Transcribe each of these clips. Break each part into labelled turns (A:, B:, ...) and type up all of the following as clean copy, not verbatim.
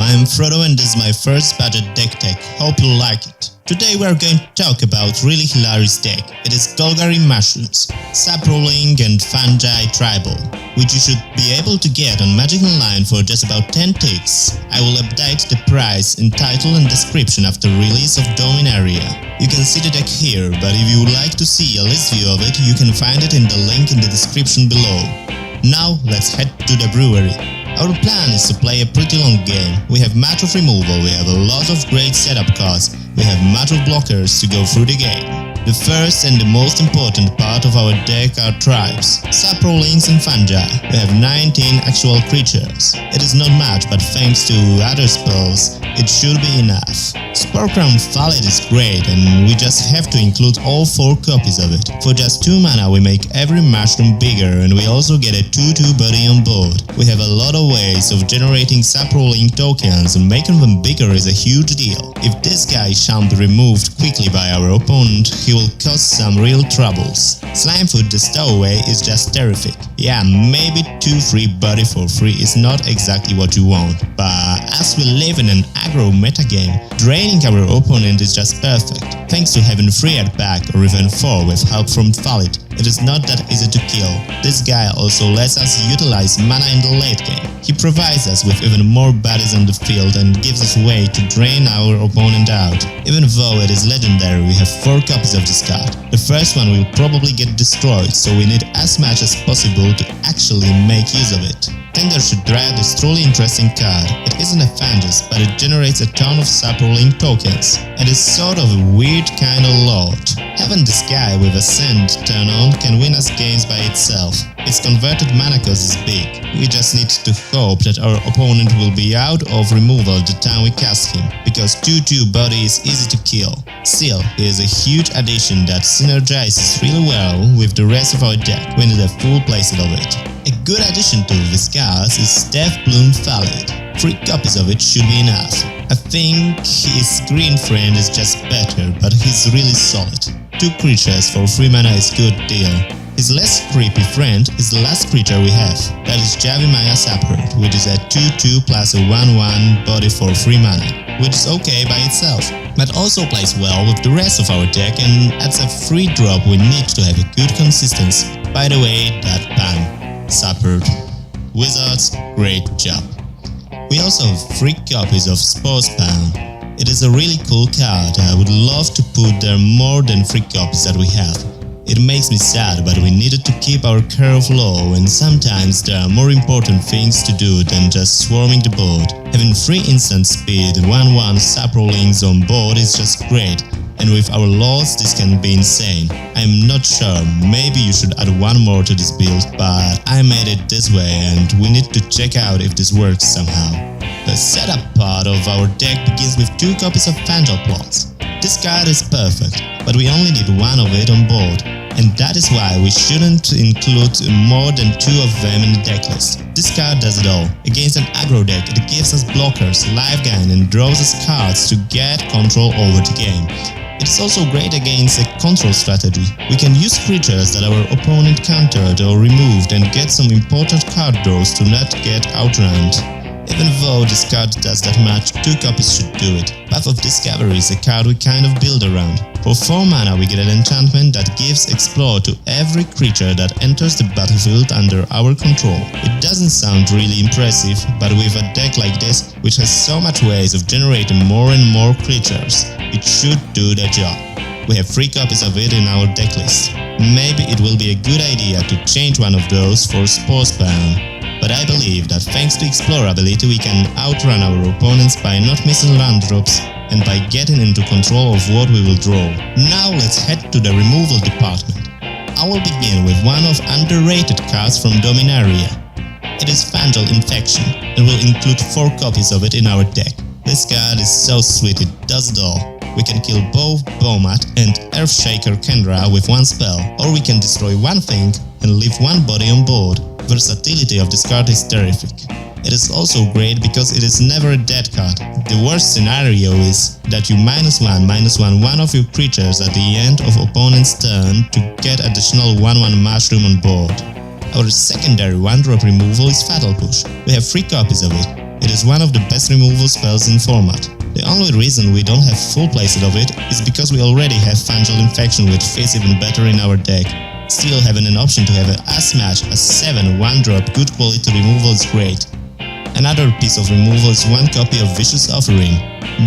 A: I'm Frodo and this is my first budget deck tech. Hope you like it. Today we are going to talk about really hilarious deck. It is Golgari mushrooms, Saproling and Fungi tribal, which you should be able to get on Magic Online for just about 10 ticks. I will update the price in title and description after release of Dominaria. You can see the deck here, but if you would like to see a list view of it, you can find it in the link in the description below. Now let's head to the brewery. Our plan is to play a pretty long game. We have much of removal, we have a lot of great setup cards, we have much of blockers to go through the game. The first and the most important part of our deck are tribes, Saprolings and Fungi. We have 19 actual creatures. It is not much, but thanks to other spells, it should be enough. Sporecrown Fallet is great and we just have to include all 4 copies of it. For just 2 mana we make every mushroom bigger and we also get a 2/2 buddy on board. We have a lot of ways of generating Saproling tokens and making them bigger is a huge deal. If this guy shan't be removed quickly by our opponent, he will cause some real troubles. Slimefoot the Stowaway is just terrific. Yeah, maybe 2 free buddy for free is not exactly what you want, but as we live in an aggro metagame, draining our opponent is just perfect. Thanks to having 3 at back or even 4 with help from Fallet, it is not that easy to kill. This guy also lets us utilize mana in the late game. He provides us with even more buddies on the field and gives us a way to drain our opponent out. Even though it is legendary, we have 4 copies of this card. The first one will probably get destroyed, so we need as much as possible to actually make use of it. Tendership Dread is truly interesting card. It isn't a Fungus, but it generates a ton of Saproling tokens. It is sort of a weird kind of lord. Having this guy with Ascend turn on can win us games by itself. Its converted mana cost is big. We just need to hope that our opponent will be out of removal the time we cast him, because 2/2 body is easy to kill. Still, he is a huge addition that synergizes really well with the rest of our deck. We need a full playset of it. A good addition to this card is Death Bloom Fallet. 3 copies of it should be enough. I think his green friend is just better, but he's really solid. 2 creatures for 3 mana is good deal. His less creepy friend is the last creature we have. That is Javimaya Sapphire, which is a 2/2 plus a 1/1 body for 3 mana, which is okay by itself, but also plays well with the rest of our deck and adds a free drop we need to have a good consistency. By the way, that pun. Sapphire. Wizards, great job. We also have 3 copies of Spore Spawn. It is a really cool card. I would love to put there more than 3 copies that we have. It makes me sad, but we needed to keep our curve low and sometimes there are more important things to do than just swarming the board. Having 3 instant speed 1/1 Saprolings on board is just great, and with our lords this can be insane. I'm not sure, maybe you should add 1 more to this build, but I made it this way and we need to check out if this works somehow. The setup part of our deck begins with 2 copies of Fangel Plots. This card is perfect, but we only need 1 of it on board, and that is why we shouldn't include more than 2 of them in the decklist. This card does it all. Against an aggro deck, it gives us blockers, life gain and draws us cards to get control over the game. It is also great against a control strategy. We can use creatures that our opponent countered or removed and get some important card draws to not get outrun. Even though this card does that much, 2 copies should do it. Path of Discovery is a card we kind of build around. For 4 mana we get an enchantment that gives Explore to every creature that enters the battlefield under our control. It doesn't sound really impressive, but with a deck like this, which has so much ways of generating more and more creatures, it should do the job. We have 3 copies of it in our decklist. Maybe it will be a good idea to change one of those for Spore Spawn. But I believe that thanks to Explore ability we can outrun our opponents by not missing land drops and by getting into control of what we will draw. Now let's head to the removal department. I will begin with one of underrated cards from Dominaria. It is Fangel Infection and will include 4 copies of it in our deck. This card is so sweet, it does it all. We can kill both Bomat and Earthshaker Kendra with 1 spell, or we can destroy 1 thing and leave 1 body on board. Versatility of this card is terrific. It is also great because it is never a dead card. The worst scenario is that you -1/-1 one of your creatures at the end of opponent's turn to get additional 1/1 mushroom on board. Our secondary 1-drop removal is Fatal Push. We have 3 copies of it. It is one of the best removal spells in format. The only reason we don't have full playset of it is because we already have Fungal Infection, which fits even better in our deck. Still, having an option to have as much as 7 1-drop good quality removal is great. Another piece of removal is one copy of Vicious Offering.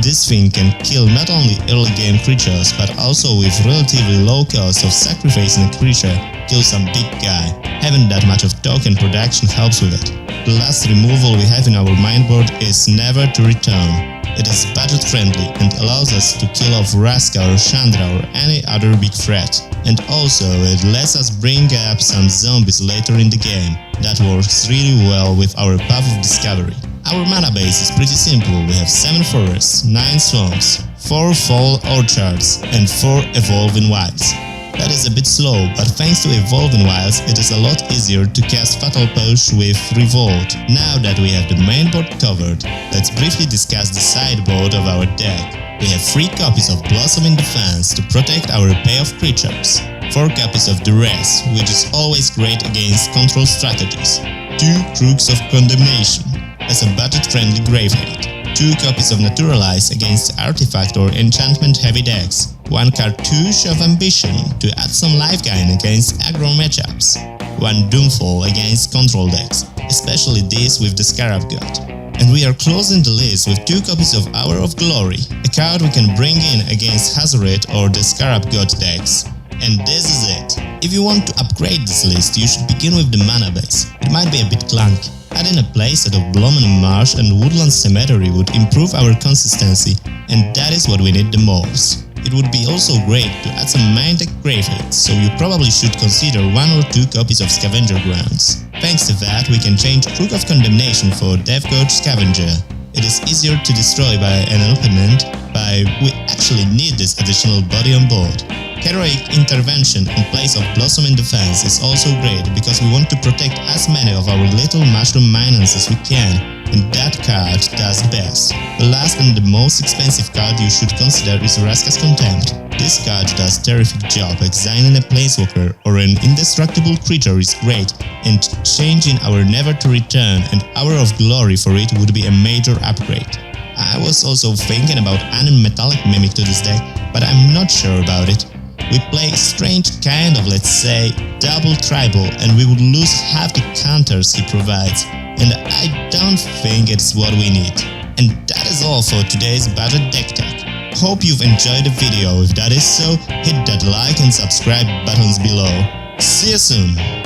A: This thing can kill not only early game creatures, but also with relatively low cost of sacrificing a creature, kill some big guy. Having that much of token production helps with it. The last removal we have in our mindboard is Never to Return. It is budget friendly and allows us to kill off Raska or Chandra or any other big threat. And also it lets us bring up some zombies later in the game. That works really well with our Path of Discovery. Our mana base is pretty simple. We have 7 forests, 9 swamps, 4 fall orchards and 4 evolving wilds. That is a bit slow, but thanks to evolving wilds, it is a lot easier to cast Fatal Push with Revolt. Now that we have the main board covered, let's briefly discuss the sideboard of our deck. We have 3 copies of Blossoming Defense to protect our payoff creatures, 4 copies of Duress, which is always great against control strategies, 2 Crooks of Condemnation as a budget-friendly graveyard, 2 copies of Naturalize against artifact or enchantment-heavy decks, 1 Cartouche of Ambition to add some life gain against aggro matchups, 1 Doomfall against control decks, especially this with the Scarab God. And we are closing the list with 2 copies of Hour of Glory, a card we can bring in against Hazoret or the Scarab God decks. And this is it. If you want to upgrade this list, you should begin with the mana base. It might be a bit clunky. Adding a playset of Blooming Marsh and Woodland Cemetery would improve our consistency, and that is what we need the most. It would be also great to add some main deck graveyards, so you probably should consider 1 or 2 copies of Scavenger Grounds. Thanks to that, we can change Crook of Condemnation for Death Coach Scavenger. It is easier to destroy by an opponent, but we actually need this additional body on board. Heroic Intervention in place of Blossoming Defense is also great because we want to protect as many of our little mushroom minions as we can, and that card does best. The last and the most expensive card you should consider is Raska's Contempt. This card does a terrific job. Exiling a planeswalker or an indestructible creature is great, and changing our Never to Return and Hour of Glory for it would be a major upgrade. I was also thinking about adding Metallic Mimic to this deck, but I'm not sure about it. We play a strange kind of, let's say, double tribal, and we would lose half the counters he provides, and I don't think it's what we need. And that is all for today's budget deck tech. Hope you've enjoyed the video. If that is so, hit that like and subscribe buttons below. See you soon!